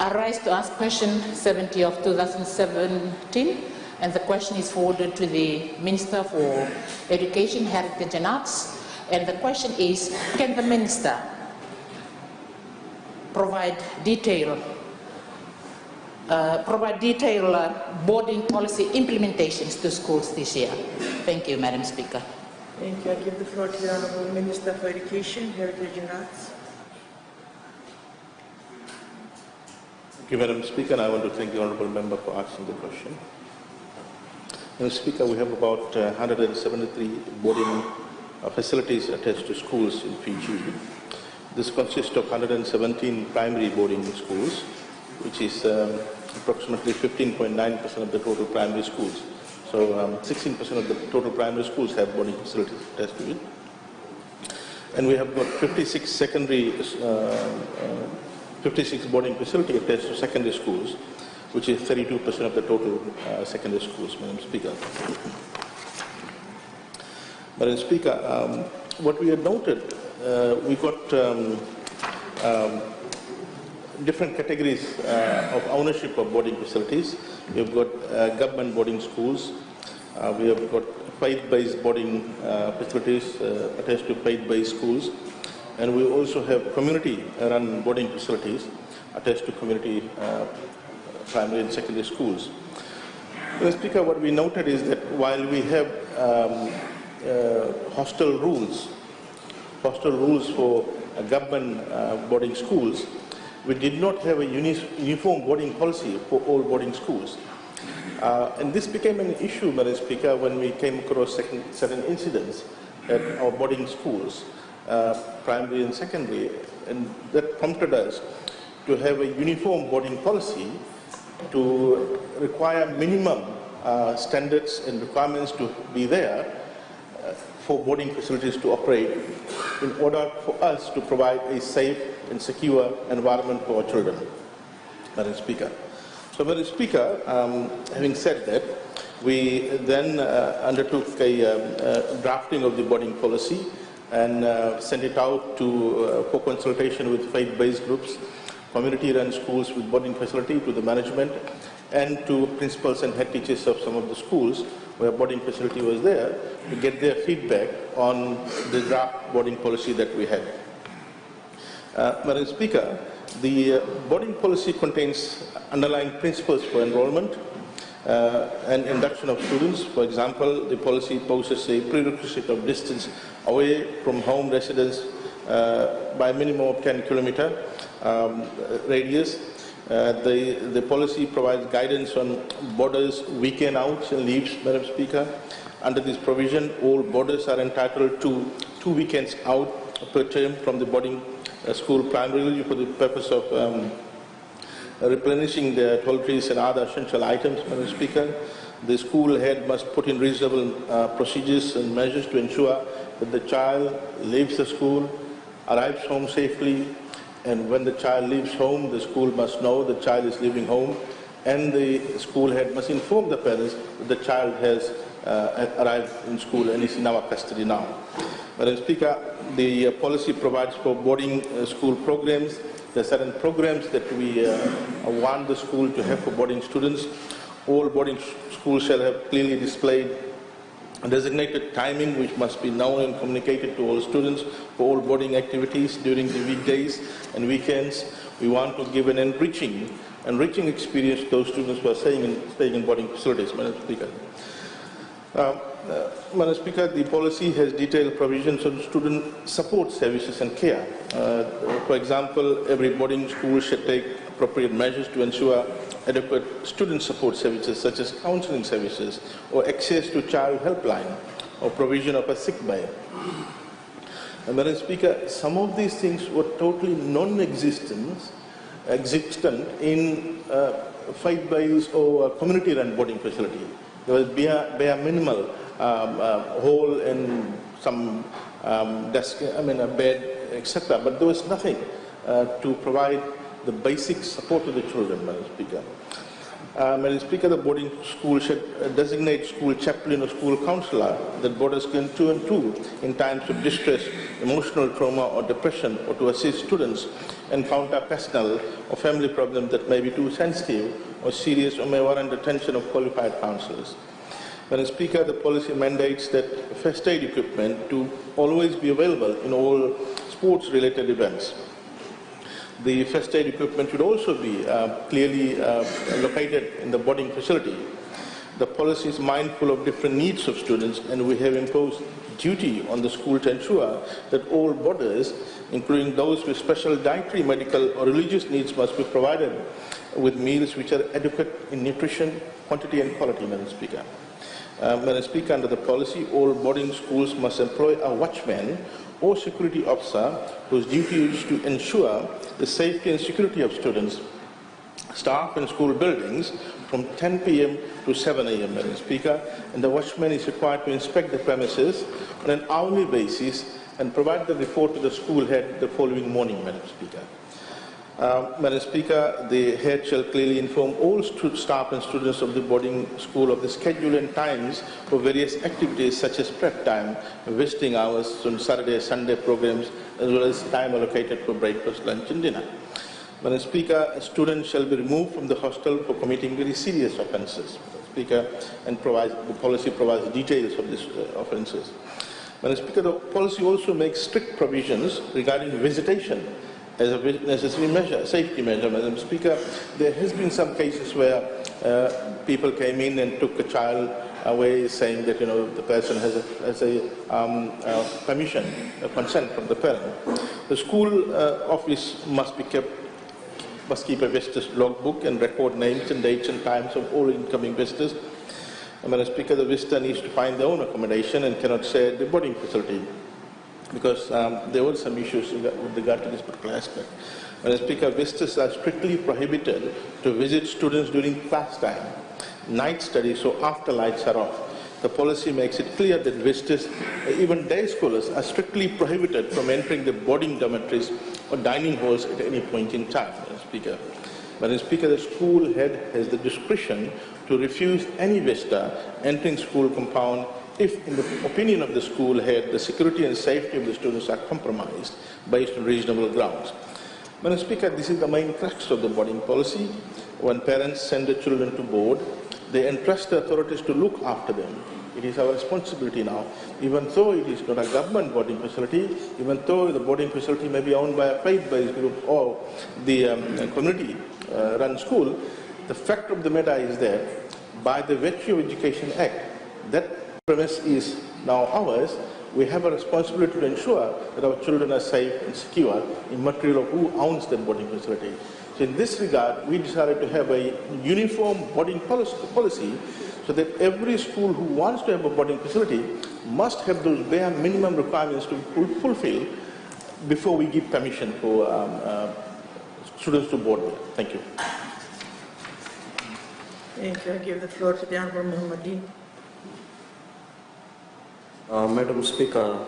I rise to ask question 70 of 2017, and the question is forwarded to the Minister for Education, Heritage and Arts. And the question is, can the Minister provide detailed boarding policy implementations to schools this year? Thank you, Madam Speaker. Thank you. I give the floor to the Honourable Minister for Education, Heritage and Arts. Thank you, Madam Speaker, and I want to thank the Honourable Member for asking the question. Madam Speaker, we have about 173 boarding facilities attached to schools in Fiji. This consists of 117 primary boarding schools, which is approximately 15.9% of the total primary schools. So 16% of the total primary schools have boarding facilities attached to it. And we have got 56 boarding facilities attached to secondary schools, which is 32% of the total secondary schools, Madam Speaker. Madam Speaker, what we had noted, we got different categories of ownership of boarding facilities. We have got government boarding schools. We have got faith-based boarding facilities attached to faith-based schools. And we also have community-run boarding facilities attached to community primary and secondary schools. Mr. Speaker, what we noted is that while we have hostel rules for government boarding schools, we did not have a uniform boarding policy for all boarding schools. And this became an issue, Madam Speaker, when we came across certain incidents at our boarding schools, primary and secondary, and that prompted us to have a uniform boarding policy to require minimum standards and requirements to be there for boarding facilities to operate in order for us to provide a safe and secure environment for our children, Madam Speaker. So, Madam Speaker, having said that, we then undertook a drafting of the boarding policy and sent it out for consultation with faith-based groups, community-run schools with boarding facility, to the management, and to principals and head teachers of some of the schools where boarding facility was there, to get their feedback on the draft boarding policy that we had. Madam Speaker, the boarding policy contains underlying principles for enrollment and induction of students. For example, the policy poses a prerequisite of distance away from home residence by a minimum of 10-kilometer radius. The policy provides guidance on boarders' weekend outs and leaves, Madam Speaker. Under this provision, all boarders are entitled to 2 weekends out per term from the boarding school, primarily for the purpose of replenishing their toiletries and other essential items, Madam Speaker. The school head must put in reasonable procedures and measures to ensure that the child leaves the school, arrives home safely, and when the child leaves home, the school must know the child is leaving home, and the school head must inform the parents that the child has arrived in school and is in our custody now. Madam Speaker, the policy provides for boarding school programs. There are certain programs that we want the school to have for boarding students. All boarding schools shall have clearly displayed a designated timing which must be known and communicated to all students for all boarding activities during the weekdays and weekends. We want to give an enriching experience to those students who are staying in boarding facilities, Madam Speaker. Madam Speaker, the policy has detailed provisions on student support services and care. For example, every boarding school should take appropriate measures to ensure adequate student support services such as counseling services or access to child helpline or provision of a sick bay. Madam Speaker, some of these things were totally non-existent in faith-based or community-run boarding facility. There was bare minimal hole and some desk, a bed, etc. But there was nothing to provide the basic support to the children, Madam Speaker. Madam Speaker, the boarding school should designate school chaplain or school counsellor that boarders can turn to in times of distress, emotional trauma or depression, or to assist students encounter personal or family problems that may be too sensitive or serious or may warrant attention of qualified counsellors. Madam Speaker, the policy mandates that first aid equipment to always be available in all sports-related events. The first aid equipment should also be clearly located in the boarding facility. The policy is mindful of different needs of students, and we have imposed duty on the school to ensure that all boarders, including those with special dietary, medical or religious needs, must be provided with meals which are adequate in nutrition, quantity and quality, Madam Speaker. Madam Speaker, under the policy, all boarding schools must employ a watchman or security officer whose duty is to ensure the safety and security of students, staff and school buildings from 10 p.m. to 7 a.m. Madam Speaker, and the watchman is required to inspect the premises on an hourly basis and provide the report to the school head the following morning, Madam Speaker. Madam Speaker, the head shall clearly inform all staff and students of the boarding school of the schedule and times for various activities such as prep time, visiting hours on Saturday, Sunday programs, as well as time allocated for breakfast, lunch and dinner. Madam Speaker, students shall be removed from the hostel for committing very serious offences. Madam Speaker, and the policy provides details of these offences. Madam Speaker, the policy also makes strict provisions regarding visitation as a necessary measure, safety measure. Madam Speaker, there has been some cases where people came in and took a child away, saying that the person has a permission, a consent from the parent. The school office must keep a visitor's logbook and record names and dates and times of all incoming visitors. Madam Speaker, the visitor needs to find their own accommodation and cannot stay at the boarding facility, because there were some issues with regard to this particular aspect. Madam Speaker, visitors are strictly prohibited to visit students during class time, night studies, or after lights are off. The policy makes it clear that visitors, even day scholars, are strictly prohibited from entering the boarding dormitories or dining halls at any point in time, Madam Speaker. Madam Speaker, the school head has the discretion to refuse any visitor entering school compound if, in the opinion of the school head, the security and safety of the students are compromised based on reasonable grounds. Madam Speaker, this is the main crux of the boarding policy. When parents send their children to board, they entrust the authorities to look after them. It is our responsibility now, even though it is not a government boarding facility, even though the boarding facility may be owned by a faith-based group or the community-run school. The fact of the matter is that by the Virtue of Education Act, that premise is now ours. We have a responsibility to ensure that our children are safe and secure, immaterial of who owns that boarding facility. So in this regard, we decided to have a uniform boarding policy so that every school who wants to have a boarding facility must have those bare minimum requirements to fulfill before we give permission for students to board there. Thank you. Thank you. I give the floor to the Honourable Mohammadin. Madam Speaker,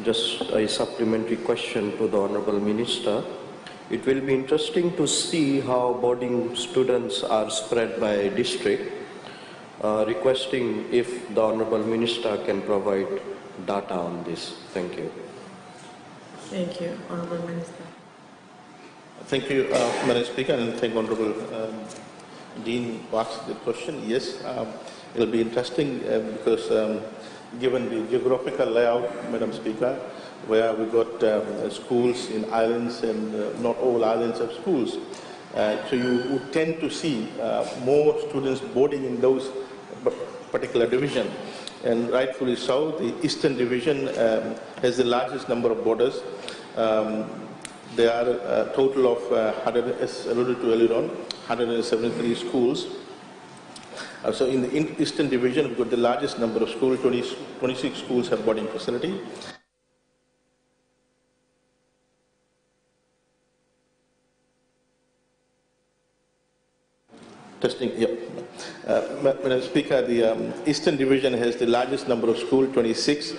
just a supplementary question to the Honourable Minister. It will be interesting to see how boarding students are spread by district. Requesting if the Honourable Minister can provide data on this. Thank you. Thank you, Honourable Minister. Thank you, Madam Speaker, and thank Honourable Dean who asked the question. Yes, it will be interesting because given the geographical layout, Madam Speaker, where we got schools in islands and not all islands have schools, so you would tend to see more students boarding in those particular division. And rightfully so, the Eastern Division has the largest number of boarders. There are a total of, as alluded to earlier on, 173 schools. So in the Eastern Division, we've got the largest number of schools. 26 schools have boarding facility. Testing, yeah. Madam Speaker, the Eastern Division has the largest number of schools, 26.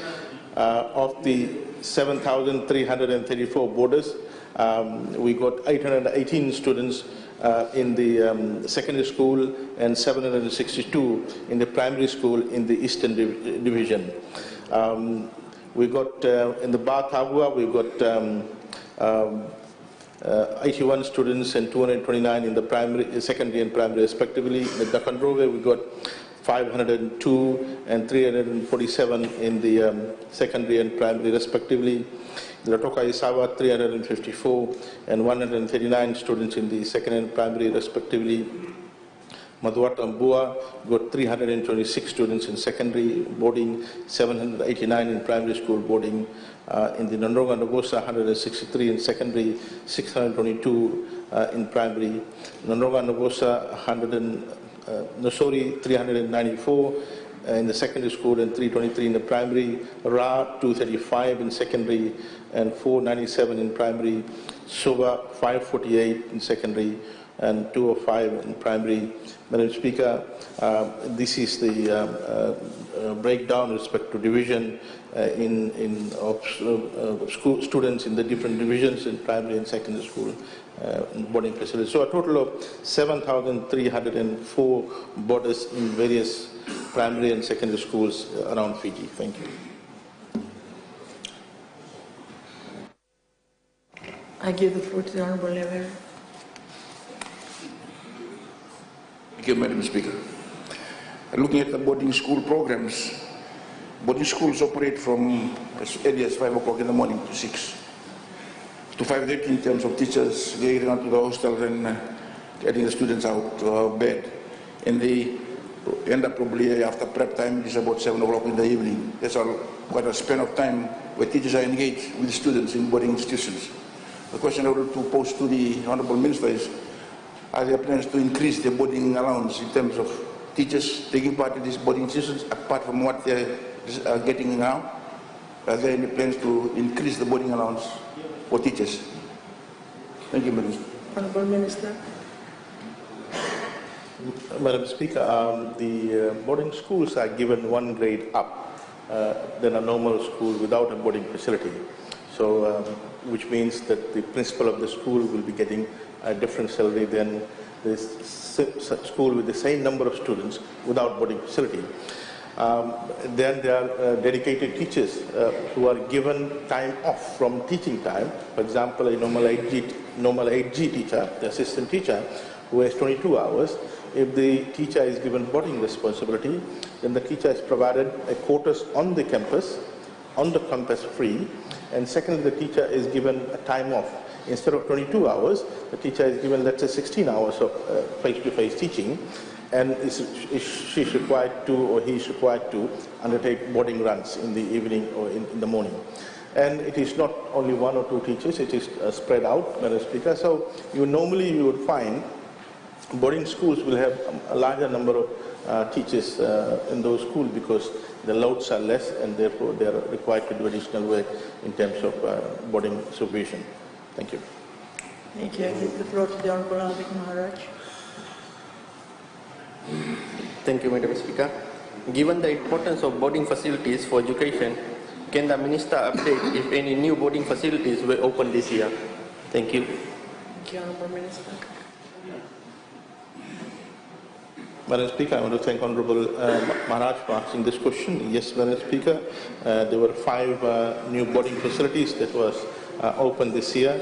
Of the 7,334 boarders, we got 818 students in the secondary school and 762 in the primary school in the Eastern Division. We got in the Bathavua, we got 81 students and 229 in the primary, secondary and primary respectively. In the Dakandrove, we got 502 and 347 in the secondary and primary respectively. Latoka Isawa, 354 and 139 students in the second and primary respectively. Maduatambua got 326 students in secondary boarding, 789 in primary school boarding. In the Nandronga Nagosa, 163 in secondary, 622 in primary. Nandronga Nagosa, Nosori, 394 in the secondary school and 323 in the primary. Ra, 235 in secondary and 497 in primary. Soba, 548 in secondary and 205 in primary. Madam Speaker, this is the breakdown with respect to division of school students in the different divisions in primary and secondary school boarding facilities. So a total of 7,304 boarders in various primary and secondary schools around Fiji. Thank you. I give the floor to the Honourable Lever. Thank you, Madam Speaker. Looking at the boarding school programs, boarding schools operate from as early as 5 o'clock in the morning to 6 to 5:30 in terms of teachers getting out to the hostels and getting the students out to bed. And they end up probably after prep time, it is about 7 o'clock in the evening. That's quite a span of time where teachers are engaged with students in boarding institutions. The question I would to pose to the Honourable Minister is, are there plans to increase the boarding allowance in terms of teachers taking part in these boarding institutions apart from what they are getting now? Are there any plans to increase the boarding allowance for teachers? Thank you, Madam. Honourable Minister. Madam Speaker, the boarding schools are given one grade up than a normal school without a boarding facility. So, which means that the principal of the school will be getting a different salary than the school with the same number of students without boarding facility. Then there are dedicated teachers who are given time off from teaching time. For example, a normal 8G teacher, the assistant teacher, who has 22 hours. If the teacher is given boarding responsibility, then the teacher is provided a quarters on the campus free. And secondly, the teacher is given a time off. Instead of 22 hours, the teacher is given, let's say, 16 hours of face-to-face teaching, and she's required to, or he is required to, undertake boarding runs in the evening or in the morning. And it is not only one or two teachers, it is spread out, Madam Speaker. So you would find boarding schools will have a larger number of teachers in those schools because the loads are less and therefore they are required to do additional work in terms of boarding supervision. Thank you. Thank you. I give the floor to the Honourable Alvik Maharaj. Thank you, Madam Speaker. Given the importance of boarding facilities for education, can the Minister update if any new boarding facilities were opened this year? Thank you. Thank you, Honourable Minister. Madam Speaker, I want to thank Honourable Maharaj for asking this question. Yes, Madam Speaker, there were 5 new boarding facilities that was opened this year.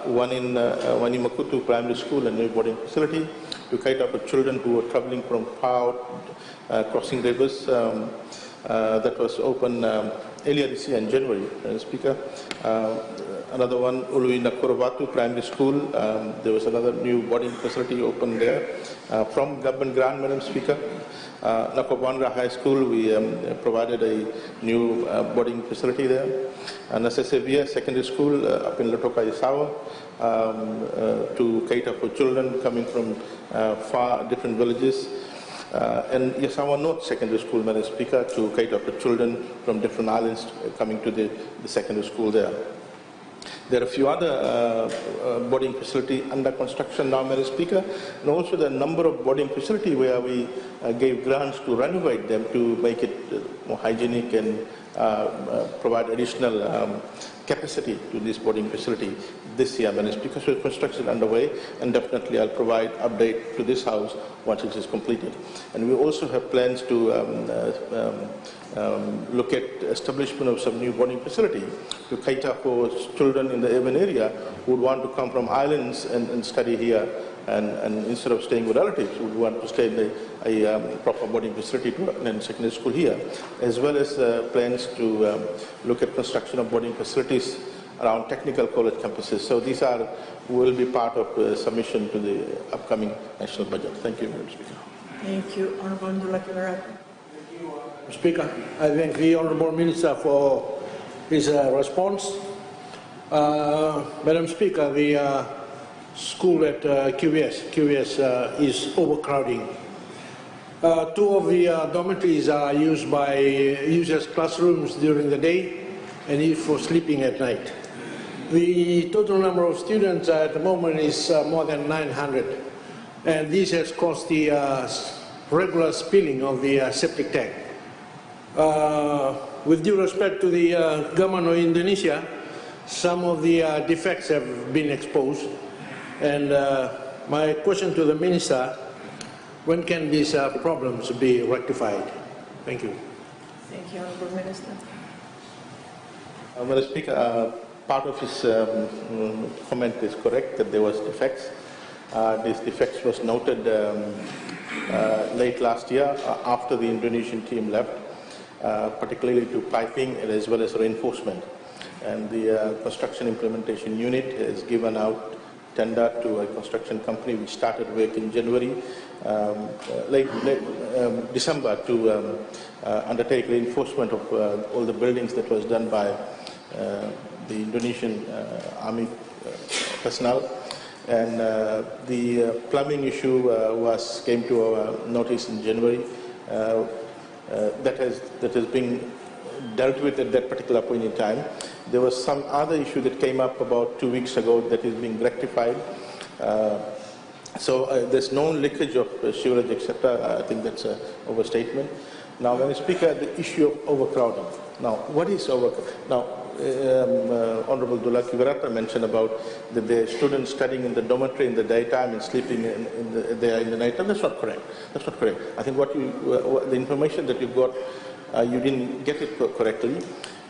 One in Wanimakutu Primary School, a new boarding facility to cater for children who were travelling from far out, crossing rivers. That was opened earlier this year in January, Madam Speaker. Another one, Ului Nakorovatu Primary School. There was another new boarding facility opened there from government grant, Madam Speaker. Nakobandra High School, we provided a new boarding facility there. Nasesevia Secondary School up in Latoka Isawa to cater for children coming from far different villages. And Yasawa North Secondary School, Madam Speaker, to cater for children from different islands coming to the secondary school there. There are a few other boarding facilities under construction now, Madam Speaker, and also the number of boarding facilities where we gave grants to renovate them to make it more hygienic and provide additional capacity to this boarding facility this year, Madam Speaker. So construction underway, and definitely I'll provide update to this House once it is completed. And we also have plans to look at establishment of some new boarding facility to cater for children in the urban area who would want to come from islands and study here, and instead of staying with relatives, would want to stay in a proper boarding facility to attend secondary school here, as well as plans to look at construction of boarding facilities around technical college campuses. So these will be part of submission to the upcoming national budget. Thank you, Madam Speaker. Thank you. Honorable Ndulaki Warata. Speaker, I thank the Honourable Minister for his response. Madam Speaker, the school at QVS is overcrowding. Two of the dormitories are used as classrooms during the day and used for sleeping at night. The total number of students at the moment is more than 900, and this has caused the regular spilling of the septic tank. With due respect to the government of Indonesia, some of the defects have been exposed, and my question to the Minister, when can these problems be rectified? Thank you. Thank you, Honourable Minister. Madam Speaker, part of his comment is correct that there was defects. These defects was noted late last year after the Indonesian team left, particularly to piping as well as reinforcement. And the construction implementation unit has given out tender to a construction company which started work in January, late December, to undertake reinforcement of all the buildings that was done by the Indonesian Army personnel. And the plumbing issue came to our notice in January. That has been dealt with at that particular point in time. There was some other issue that came up about 2 weeks ago that is being rectified. So there's no leakage of sewerage, etc. I think that's an overstatement. Now, Madam Speaker, the issue of overcrowding. Now, what is overcrowding? Now, Honourable Ndulaki Warata mentioned about the students studying in the dormitory in the daytime and sleeping there in the night. And that's not correct. That's not correct. I think the information that you got, you didn't get it correctly.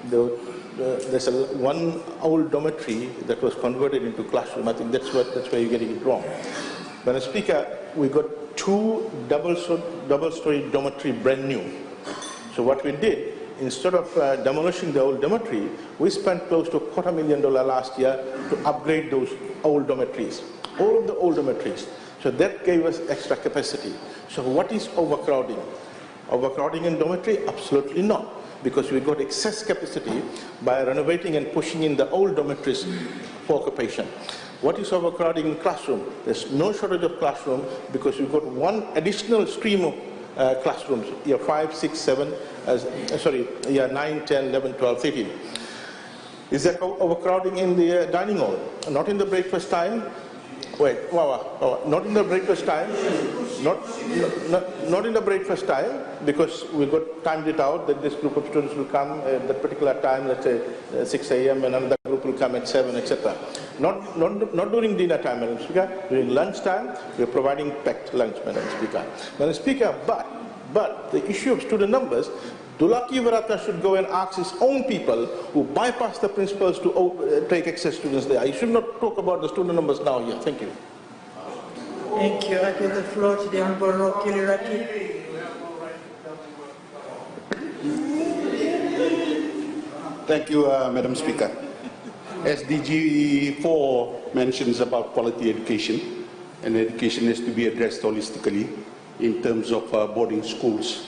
There's one old dormitory that was converted into classroom. I think that's where you're getting it wrong. Madam Speaker, we got two double-story dormitory brand new. So what we did, instead of demolishing the old dormitory, we spent close to $250,000 last year to upgrade those old dormitories, all of the old dormitories. So that gave us extra capacity. So what is overcrowding? Overcrowding in dormitory? Absolutely not, because we got excess capacity by renovating and pushing in the old dormitories for occupation. What is overcrowding in classroom? There's no shortage of classroom because we've got one additional stream of classrooms, year 5, 6, 7, year 9, 10, 11, 12, 13. Is there overcrowding in the dining hall? Not in the breakfast time. Wait, not in the breakfast time. Not in the breakfast time, because we got timed it out that this group of students will come at that particular time, let's say 6 a.m. and another group will come at 7, etc. Not during dinner time, Madam Speaker. During lunch time, we are providing packed lunch, Madam Speaker. Madam Speaker, but the issue of student numbers, Ndulaki Warata should go and ask his own people who bypass the principals to take excess students there. You should not talk about the student numbers now here. Thank you. Thank you. I give the floor to the Honourable Rocky Liraki. Thank you, Madam Speaker. SDG 4 mentions about quality education, and education has to be addressed holistically in terms of boarding schools.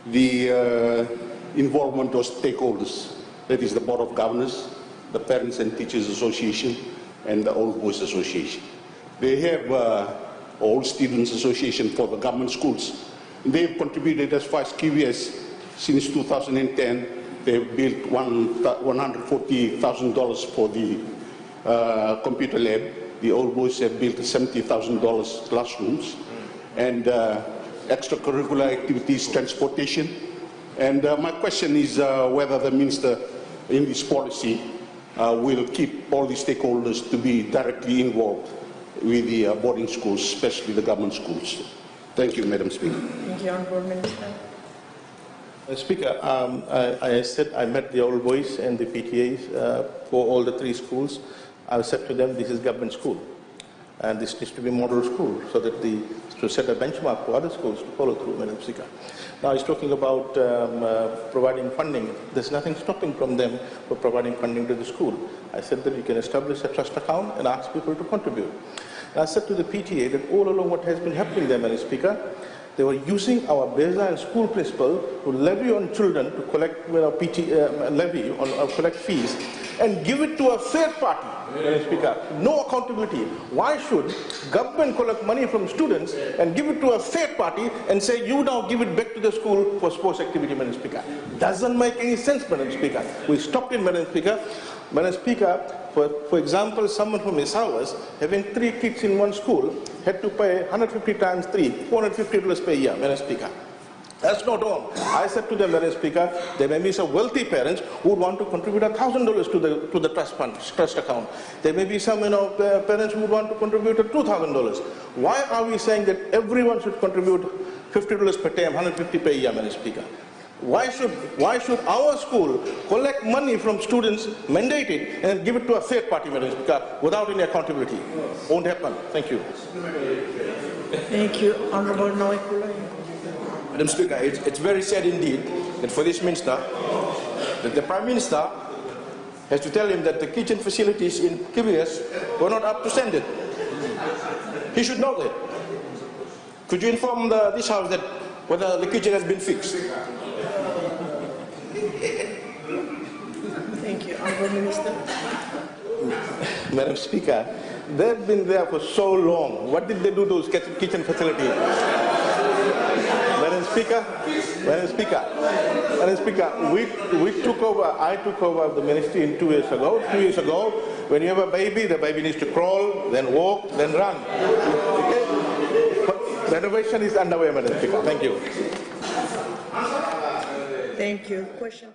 The involvement of stakeholders, that is the Board of Governors, the Parents and Teachers Association, and the Old Boys Association. They have Old Students Association for the government schools. They've contributed as far as QVS since 2010. They've built $140,000 for the computer lab. The Old Boys have built $70,000 classrooms. and extracurricular activities, transportation. And my question is whether the Minister in this policy will keep all the stakeholders to be directly involved with the boarding schools, especially the government schools. Thank you, Madam Speaker. Thank you, Honourable Minister. Speaker, I said I met the old boys and the PTAs for all the 3 schools. I said to them, this is government school, and this needs to be model school, so that to set a benchmark for other schools to follow through, Madam Speaker. Now he's talking about providing funding. There's nothing stopping from them for providing funding to the school. I said that you can establish a trust account and ask people to contribute. And I said to the PTA that all along what has been happening there, Madam Speaker, they were using our baseline school principle to levy on children to collect collect fees and give it to a third party, Madam Speaker. No accountability. Why should government collect money from students and give it to a third party and say, you now give it back to the school for sports activity, Madam Speaker? Doesn't make any sense, Madam Speaker. We stopped it, Madam Speaker. Madam Speaker, for example, someone from Isawas having 3 kids in one school had to pay 150 times 3, $450 per year, Madam Speaker. That's not all. I said to them, Madam Speaker, there may be some wealthy parents who would want to contribute $1,000 to the trust account. There may be some parents who would want to contribute $2,000. Why are we saying that everyone should contribute $50 per term, 150 per year, Madam Speaker? Why should our school collect money from students, mandate it, and give it to a third party, Madam Speaker, without any accountability? Won't happen. Thank you. Thank you, Honourable Noikula. Madam Speaker, it's very sad indeed that for this minister, that the Prime Minister has to tell him that the kitchen facilities in KBS were not up to standard. He should know that. Could you inform this House that whether the kitchen has been fixed? Thank you, Honourable Minister. Madam Speaker, they've been there for so long. What did they do to those kitchen facilities? Madam Speaker, we took over, I took over the ministry in 2 years ago. 2 years ago, when you have a baby, the baby needs to crawl, then walk, then run. Okay? Renovation is underway, Madam Speaker. Thank you. Thank you. Question.